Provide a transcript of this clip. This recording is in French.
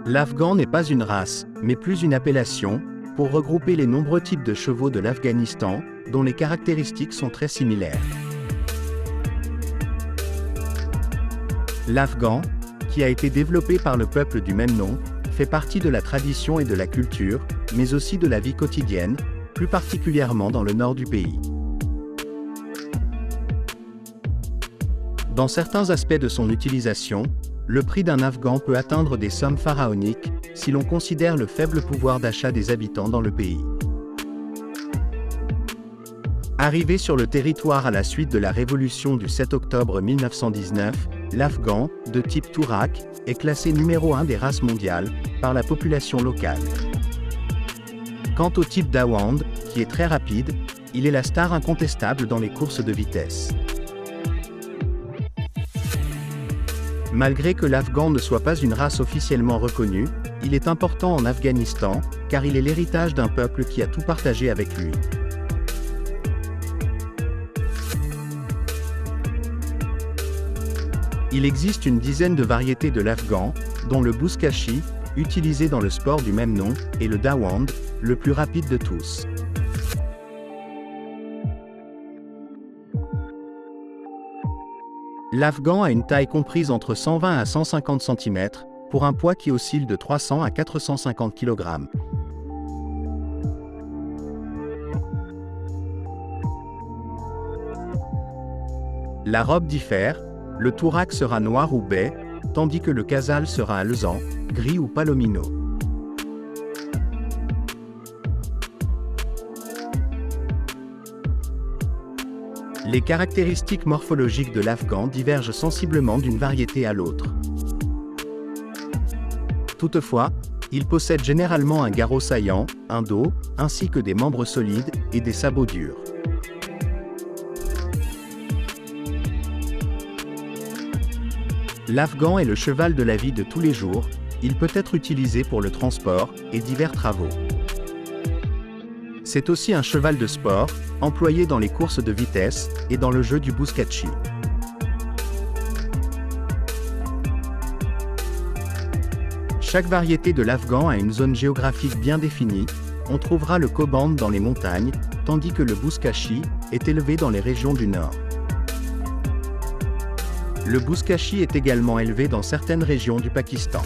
L'Afghan n'est pas une race, mais plus une appellation, pour regrouper les nombreux types de chevaux de l'Afghanistan, dont les caractéristiques sont très similaires. L'Afghan, qui a été développé par le peuple du même nom, fait partie de la tradition et de la culture, mais aussi de la vie quotidienne, plus particulièrement dans le nord du pays. Dans certains aspects de son utilisation, le prix d'un Afghan peut atteindre des sommes pharaoniques, si l'on considère le faible pouvoir d'achat des habitants dans le pays. Arrivé sur le territoire à la suite de la révolution du 7 octobre 1919, l'Afghan, de type Tourak, est classé numéro 1 des races mondiales, par la population locale. Quant au type Dawand, qui est très rapide, il est la star incontestable dans les courses de vitesse. Malgré que l'Afghan ne soit pas une race officiellement reconnue, il est important en Afghanistan, car il est l'héritage d'un peuple qui a tout partagé avec lui. Il existe une dizaine de variétés de l'Afghan, dont le Buzkashi, utilisé dans le sport du même nom, et le Dawand, le plus rapide de tous. L'Afghan a une taille comprise entre 120 à 150 cm, pour un poids qui oscille de 300 à 450 kg. La robe diffère, le tourak sera noir ou bai, tandis que le khazal sera alezan, gris ou palomino. Les caractéristiques morphologiques de l'Afghan divergent sensiblement d'une variété à l'autre. Toutefois, il possède généralement un garrot saillant, un dos, ainsi que des membres solides et des sabots durs. L'Afghan est le cheval de la vie de tous les jours, il peut être utilisé pour le transport et divers travaux. C'est aussi un cheval de sport, employé dans les courses de vitesse et dans le jeu du Buzkashi. Chaque variété de l'Afghan a une zone géographique bien définie, on trouvera le Koband dans les montagnes, tandis que le Buzkashi est élevé dans les régions du nord. Le Buzkashi est également élevé dans certaines régions du Pakistan.